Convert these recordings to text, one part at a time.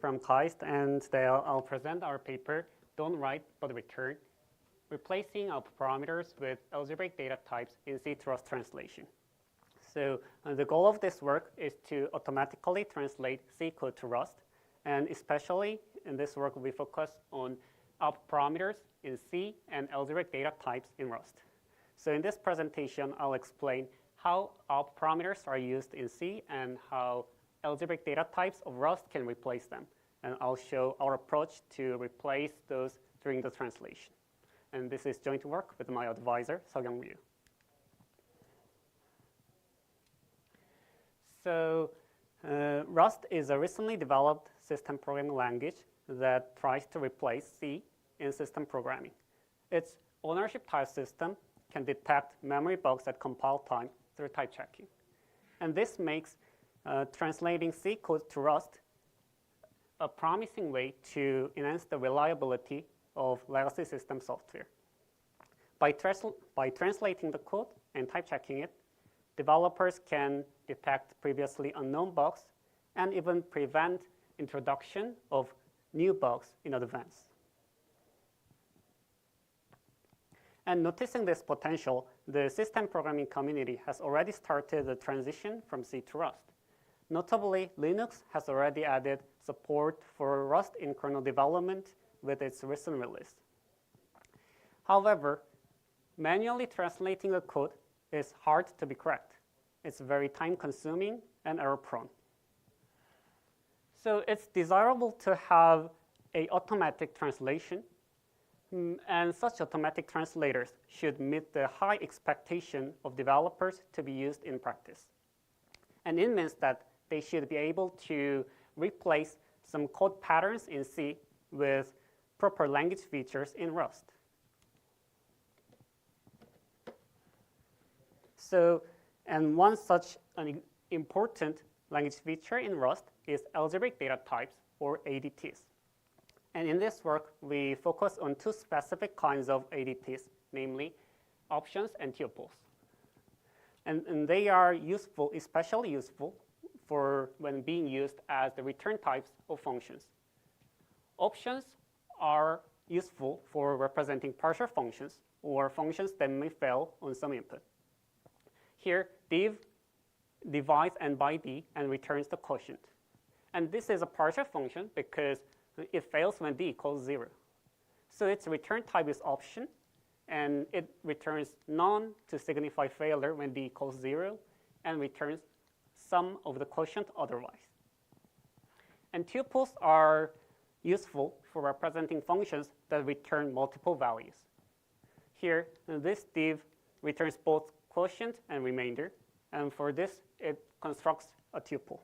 from KAIST, and today I'll present our paper, Don't Write But Return, Replacing Our Parameters with Algebraic Data Types in C-Trust Translation. So the goal of this work is to automatically translate C code to Rust, and especially in this work we focus on op parameters in C and algebraic data types in Rust. So in this presentation I'll explain how op parameters are used in C and how algebraic data types of Rust can replace them. And I'll show our approach to replace those during the translation. And this is joint work with my advisor, Sukyoung. So Rust is a recently developed system programming language that tries to replace C in system programming. Its ownership type system can detect memory bugs at compile time through type checking. And this makes translating C code to Rust a promising way to enhance the reliability of legacy system software. By translating the code and type checking it, developers can detect previously unknown bugs and even prevent introduction of new bugs in advance. And noticing this potential, the system programming community has already started the transition from C to Rust. Notably, Linux has already added support for Rust in kernel development with its recent release. However, manually translating the code is hard to be correct. It's very time-consuming and error-prone. So it's desirable to have an automatic translation, and such automatic translators should meet the high expectation of developers to be used in practice. And it means that they should be able to replace some code patterns in C with proper language features in Rust. So, and one such an important language feature in Rust is algebraic data types, or ADTs. And in this work, we focus on two specific kinds of ADTs, namely options and tuples. And they are useful, especially useful, for when being used as the return types of functions. Options are useful for representing partial functions or functions that may fail on some input. Here, div divides n by d and returns the quotient. And this is a partial function because it fails when d equals 0. So its return type is option, and it returns none to signify failure when d equals 0, and returns sum of the quotient otherwise. And tuples are useful for representing functions that return multiple values. Here, this div returns both quotient and remainder, and for this, it constructs a tuple.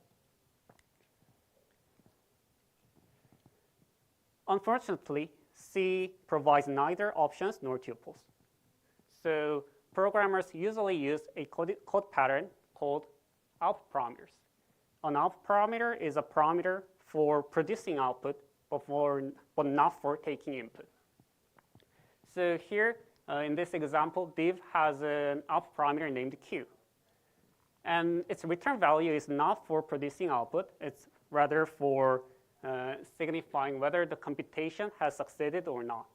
Unfortunately, C provides neither options nor tuples. So programmers usually use a code pattern called op parameters. An op parameter is a parameter for producing output, but not for taking input. So here, in this example, div has an op parameter named q. And its return value is not for producing output. It's rather for signifying whether the computation has succeeded or not.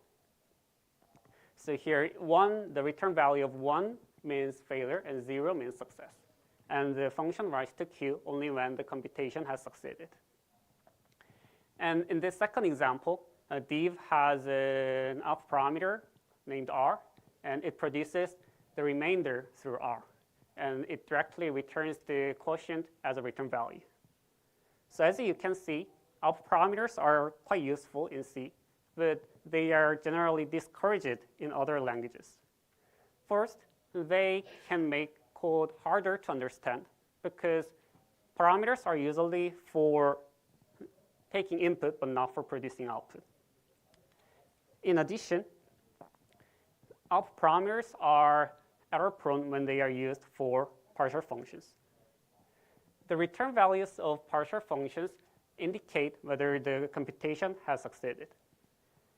So here, the return value of 1 means failure, and 0 means success. And the function writes to q only when the computation has succeeded. And in this second example, div has an op parameter named r, and it produces the remainder through r. And it directly returns the quotient as a return value. So as you can see, op parameters are quite useful in C, but they are generally discouraged in other languages. First, they can make code harder to understand because parameters are usually for taking input but not for producing output. In addition, op parameters are error-prone when they are used for partial functions. The return values of partial functions indicate whether the computation has succeeded.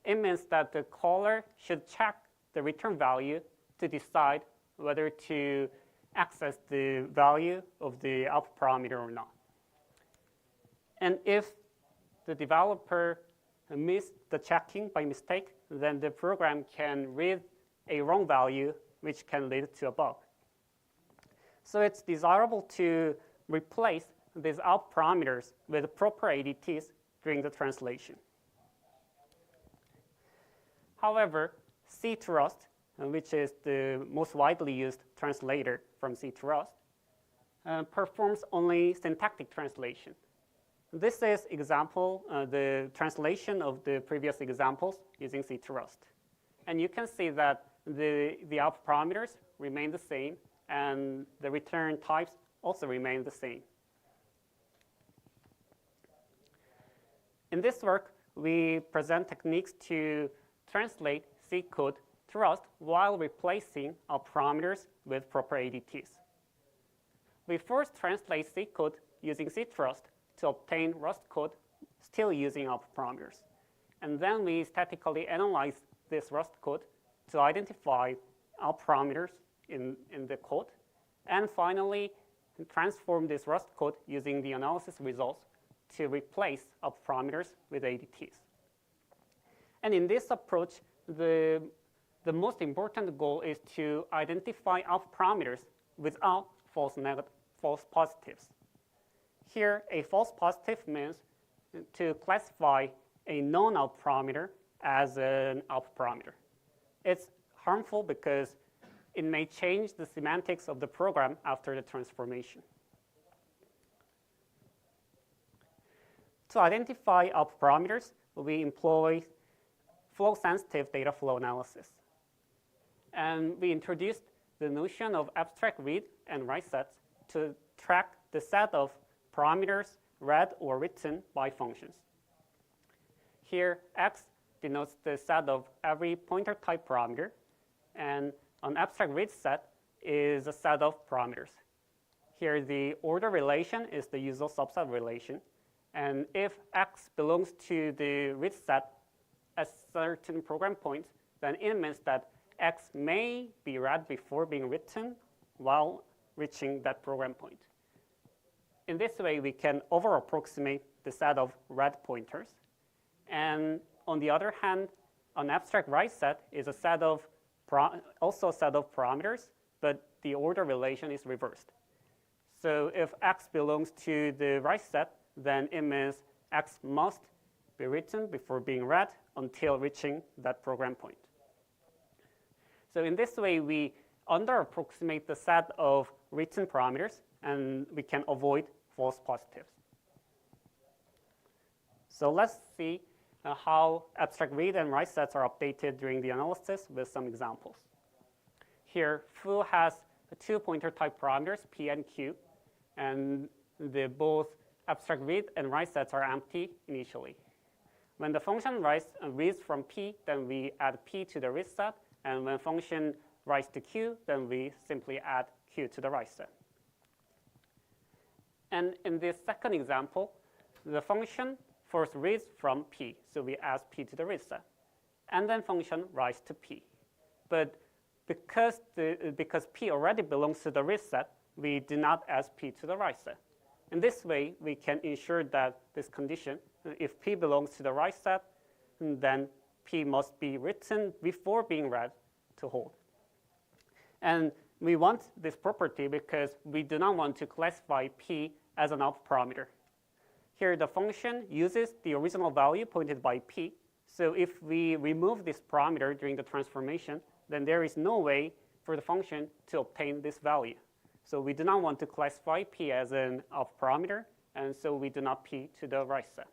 It means that the caller should check the return value to decide whether to access the value of the op parameter or not. And if the developer missed the checking by mistake, then the program can read a wrong value, which can lead to a bug. So it's desirable to replace these out parameters with proper ADTs during the translation. However, C to Rust, which is the most widely used translator from C to Rust, performs only syntactic translation. This is the translation of the previous examples using C to Rust. And you can see that the out parameters remain the same, and the return types also remain the same. In this work, we present techniques to translate C code to Rust while replacing our parameters with proper ADTs. We first translate C code using C to Rust to obtain Rust code still using our parameters. And then we statically analyze this Rust code to identify our parameters in the code. And finally, transform this Rust code using the analysis results to replace our parameters with ADTs. And in this approach, the most important goal is to identify our parameters without false positives. Here, a false positive means to classify a non-out parameter as an out parameter. It's harmful because it may change the semantics of the program after the transformation. To identify out parameters, we employ flow-sensitive data flow analysis. And we introduced the notion of abstract read and write sets to track the set of parameters read or written by functions. Here, X denotes the set of every pointer type parameter, and an abstract read set is a set of parameters. Here, the order relation is the usual subset relation. And if X belongs to the read set at certain program points, then it means that X may be read before being written while reaching that program point. In this way, we can over-approximate the set of read pointers. And on the other hand, an abstract write set is a set of also a set of parameters, but the order relation is reversed. So if X belongs to the write set, then it means X must be written before being read until reaching that program point. So in this way, we under-approximate the set of written parameters, and we can avoid false positives. So let's see how abstract read and write sets are updated during the analysis with some examples. Here, foo has two pointer type parameters, p and q, and both abstract read and write sets are empty initially. When the function reads from p, then we add p to the read set, and when function writes to q, then we simply add q to the write set. And in this second example, the function first reads from p, so we add p to the read set, and then function writes to p. But because p already belongs to the read set, we do not add p to the write set. In this way, we can ensure that this condition, if p belongs to the write set, then p must be written before being read to hold. And we want this property because we do not want to classify p as an out parameter. Here, the function uses the original value pointed by p. So if we remove this parameter during the transformation, then there is no way for the function to obtain this value. So we do not want to classify p as an out parameter, and so we do not p to the write set.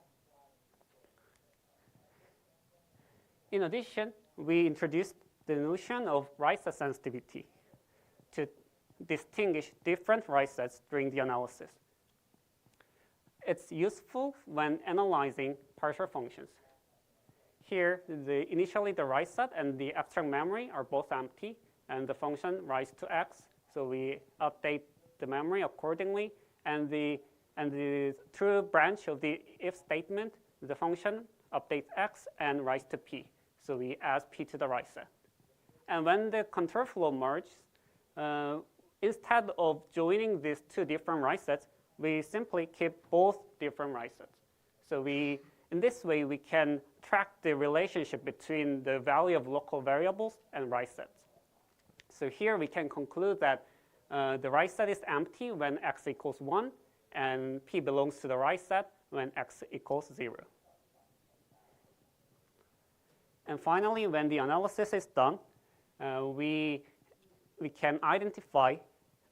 In addition, we introduced the notion of write set sensitivity to distinguish different write sets during the analysis. It's useful when analyzing partial functions. Here, initially the write set and the abstract memory are both empty, and the function writes to x, so we update the memory accordingly. And the true branch of the if statement, the function updates x and writes to p, so we add p to the write set. And when the control flow merges, instead of joining these two different write sets, we simply keep both different write sets. So we In this way, we can track the relationship between the value of local variables and right sets. So here we can conclude that the right set is empty when x equals 1, and p belongs to the right set when x equals 0. And finally, when the analysis is done, we can identify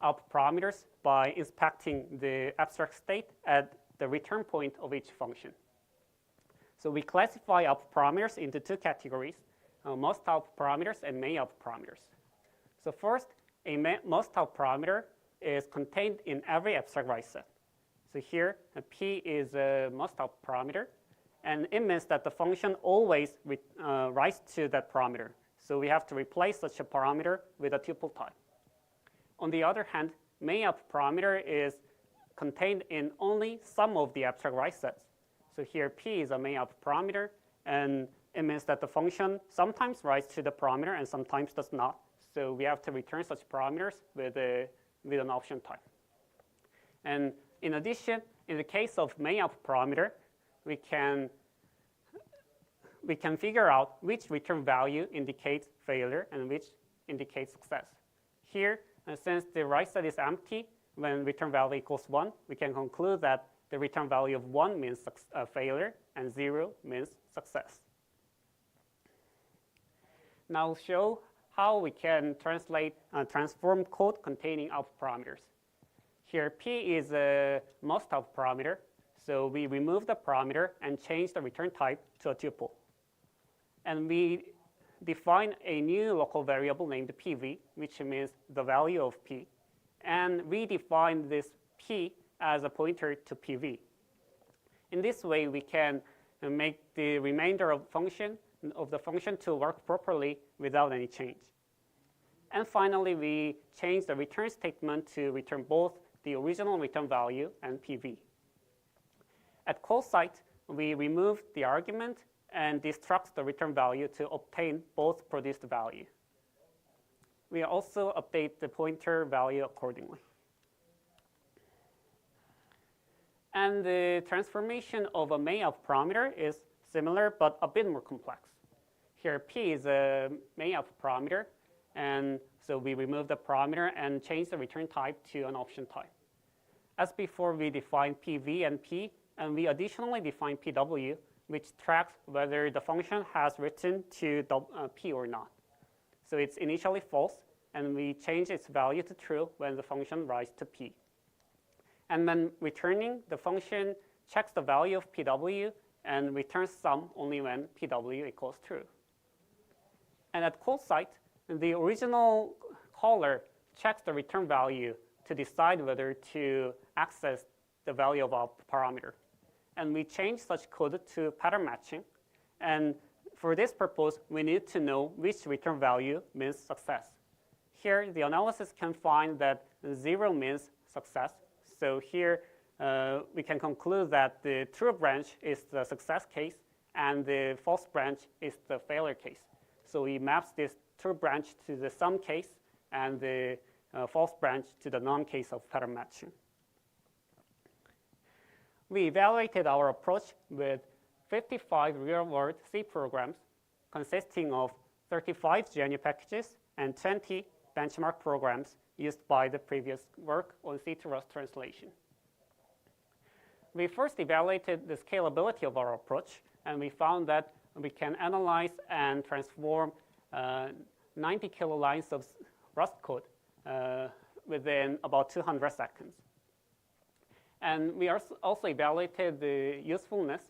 alpha parameters by inspecting the abstract state at the return point of each function. So we classify alpha parameters into two categories, most alpha parameters and main alpha parameters. So first, a most alpha parameter is contained in every abstract right set. So here, p is a most alpha parameter, and it means that the function always writes to that parameter. So we have to replace such a parameter with a tuple type. On the other hand, main alpha parameter is contained in only some of the abstract right sets. So here, p is a main alpha parameter, and it means that the function sometimes writes to the parameter and sometimes does not. So we have to return such parameters with an option type. And in addition, in the case of main alpha parameter, we can figure out which return value indicates failure and which indicates success. Here, since the right set is empty when return value equals 1, we can conclude that the return value of 1 means failure and 0 means success. Now I'll show how we can transform code containing alpha parameters. Here, p is a most alpha parameter, so we remove the parameter and change the return type to a tuple. And we define a new local variable named pv, which means the value of p, and redefine this p as a pointer to pv. In this way, we can make the remainder of the function to work properly without any change. And finally, we change the return statement to return both the original return value and pv. At call site, we remove the argument and destruct the return value to obtain both produced value. We also update the pointer value accordingly. And the transformation of a main alpha parameter is similar but a bit more complex. Here, p is a main alpha parameter, and so we remove the parameter and change the return type to an option type. As before, we define pv and p, and we additionally define pw, which tracks whether the function has written to p or not. So it's initially false, and we change its value to true when the function writes to p. And then returning, the function checks the value of pw and returns sum only when pw equals true. And at call site, the original caller checks the return value to decide whether to access the value of our parameter. And we change such code to pattern matching. And for this purpose, we need to know which return value means success. Here, the analysis can find that 0 means success. So here, we can conclude that the true branch is the success case, and the false branch is the failure case. So we map this true branch to the sum case, and the false branch to the none case of pattern matching. We evaluated our approach with 55 real-world C programs consisting of 35 GNU packages and 20 benchmark programs used by the previous work on C to Rust translation. We first evaluated the scalability of our approach, and we found that we can analyze and transform 90 kilolines of Rust code within about 200 seconds. And we also evaluated the usefulness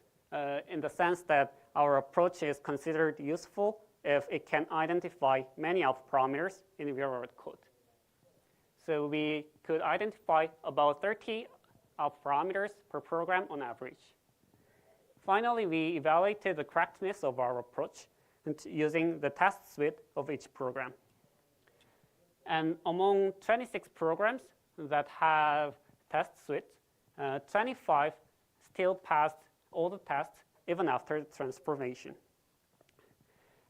in the sense that our approach is considered useful if it can identify many alpha parameters in real-world code. So we could identify about 30 alpha parameters per program on average. Finally, we evaluated the correctness of our approach using the test suite of each program. And among 26 programs that have test suites, 25 still passed all the tests even after the transformation.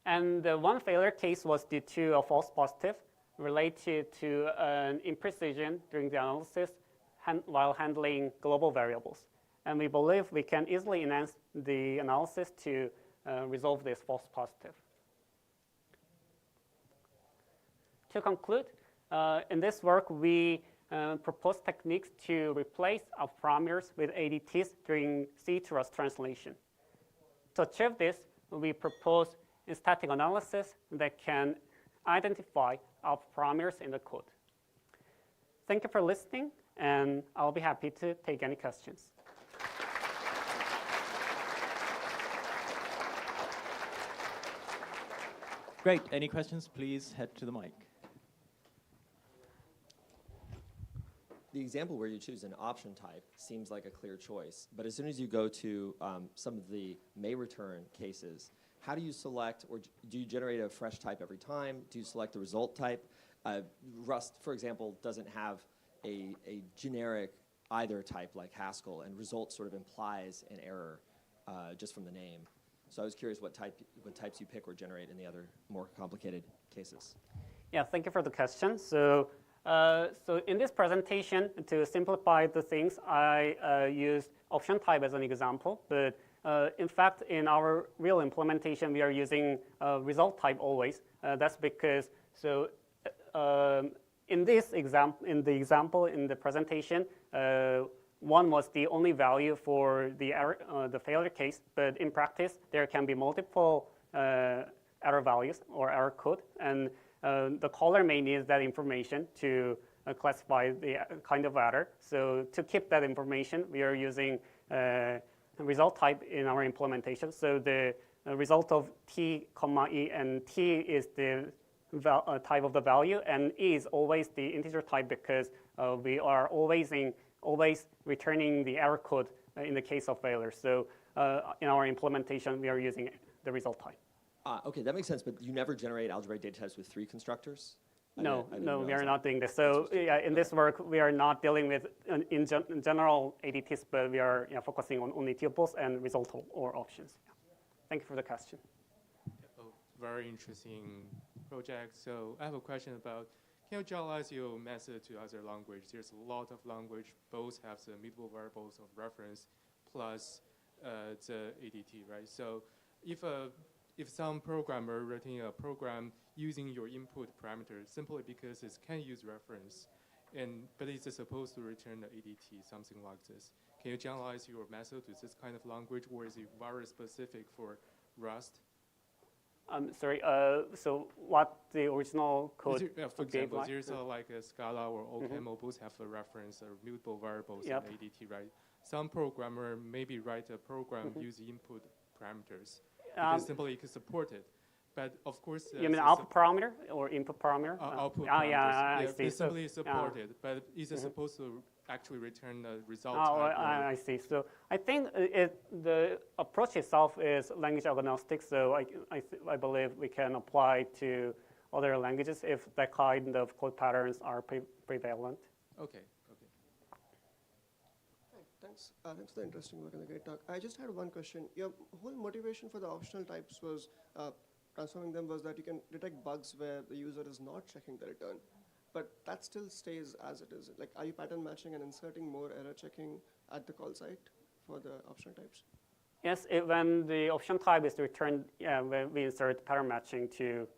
And the one failure case was due to a false positive related to an imprecision during the analysis while handling global variables. And we believe we can easily enhance the analysis to resolve this false positive. To conclude, in this work, we propose techniques to replace parameters with ADTs during C-to-Rust translation. To achieve this, we propose a static analysis that can identify parameters in the code. Thank you for listening, and I'll be happy to take any questions. Great. Any questions? Please head to the mic. The example where you choose an option type seems like a clear choice, but as soon as you go to some of the may return cases, how do you select, or do you generate a fresh type every time? Do you select the result type? Rust, for example, doesn't have a generic either type like Haskell, and result sort of implies an error just from the name. So I was curious what types you pick or generate in the other more complicated cases. Yeah, thank you for the question. So in this presentation, to simplify the things, I used option type as an example. But in fact, in our real implementation, we are using result type always. That's because in this example, in the presentation, 1 was the only value for the error, the failure case. But in practice, there can be multiple error values or error code, and the caller may need that information to classify the kind of error. So to keep that information, we are using result type in our implementation. So the result of t, e, and t is the type of the value, and e is always the integer type because we are always returning the error code in the case of failure. So in our implementation, we are using the result type. Okay, that makes sense, but you never generate algebraic data types with 3 constructors? No, we are not doing this. So yeah, in this work, we are not dealing with, in general, ADTs, but we are focusing on only tuples and result or options. Yeah. Thank you for the question. Oh, very interesting project. So I have a question about, can you generalize your method to other language? There's a lot of language, both have the mutable variables of reference plus the ADT, right? So if some programmer writing a program using your input parameter simply because it can use reference, but it's supposed to return the ADT, something like this, can you generalize your method to this kind of language, or is it very specific for Rust? Sorry, so what the original code for example, like? there's like a Scala or OCaml, both have a reference or mutable variables in ADT, right? Some programmer maybe write a program using input parameters. Because simply it can support it. But of course, you mean output parameter or input parameter? Output parameters. Yeah, I see. It's simply supported, but is it supposed to actually return the result? I see. So I think the approach itself is language agnostic. So I believe we can apply to other languages if that kind of code patterns are prevalent. Okay. Thanks. Thanks for the interesting work and the great talk. I just had one question. Your whole motivation for the optional types was transforming them was that you can detect bugs where the user is not checking the return, but that still stays as it is. Like, are you pattern matching and inserting more error checking at the call site for the optional types? Yes, when the option type is returned, when we insert pattern matching to,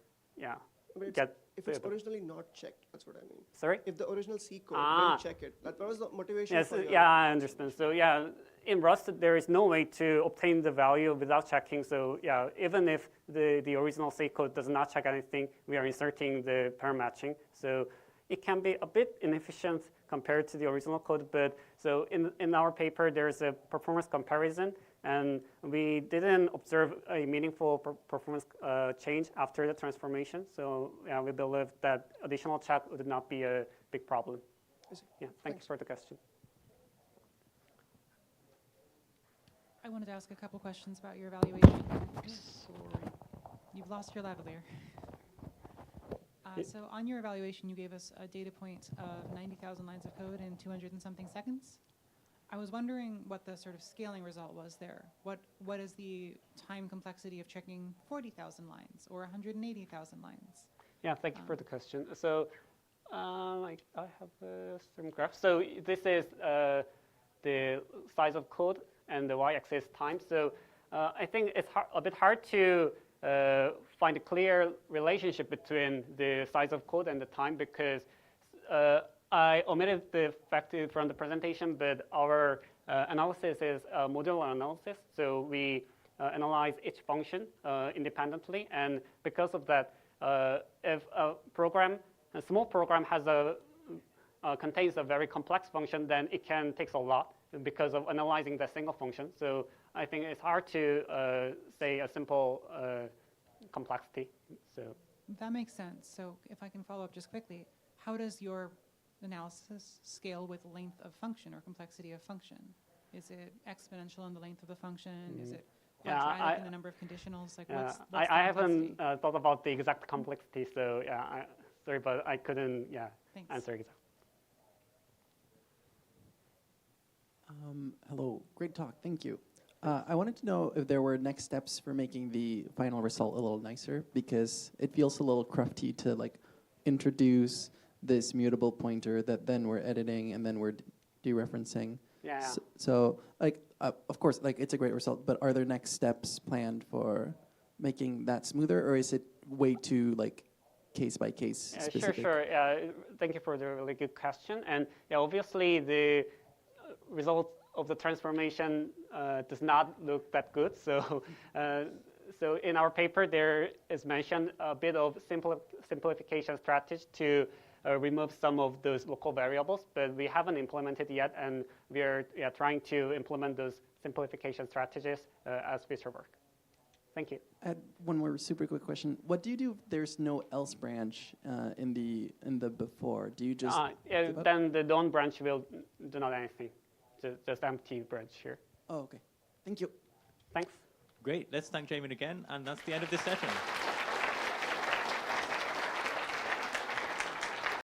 get. If it's originally not checked, that's what I mean. Sorry? If the original C code didn't check it, that was the motivation. Yes, for your I understand. So in Rust, there is no way to obtain the value without checking. So even if the original C code does not check anything, we are inserting the pattern matching. So it can be a bit inefficient compared to the original code. But so in our paper, there's a performance comparison. And we didn't observe a meaningful performance change after the transformation. So we believe that additional check would not be a big problem. Yeah, thank you for the question. I wanted to ask a couple questions about your evaluation. Sorry. You've lost your lavalier. So on your evaluation, you gave us a data point of 90,000 lines of code in 200 and something seconds. I was wondering what the sort of scaling result was there. What is the time complexity of checking 40,000 lines or 180,000 lines? Yeah, thank you for the question. So I have some graphs. So this is the size of code and the y-axis time. So I think it's a bit hard to find a clear relationship between the size of code and the time, because I omitted the fact from the presentation, but our analysis is a modular analysis. So we analyze each function independently, and because of that, if a small program has contains a very complex function, then it can take a lot because of analyzing the single function. So I think it's hard to say a simple complexity. So That makes sense. So if I can follow up just quickly, how does your analysis scale with length of function or complexity of function? Is it exponential in the length of the function? Is it quadratic in the number of conditionals? Like what's the I haven't complexity? thought about the exact complexity, so yeah, sorry, but I couldn't Thanks. answer exactly. Hello, great talk, thank you. I wanted to know if there were next steps for making the final result a little nicer, because it feels a little crufty to like introduce this mutable pointer that then we're editing and then we're dereferencing. Yeah. So like, of course, like it's a great result, but are there next steps planned for making that smoother, or is it way too like case by case specific? Sure. Thank you for the really good question. And yeah, obviously the result of the transformation does not look that good. So, so in our paper, there is mentioned a bit of simplification strategy to remove some of those local variables, but we haven't implemented yet, and we are trying to implement those simplification strategies as future work. Thank you. I had one more super quick question. What do you do if there's no else branch in the before? Do you just give up? Then the don't branch will do not anything. Just empty branch here. Oh, okay. Thank you. Thanks. Great. Let's thank Jaemin again, and that's the end of this session.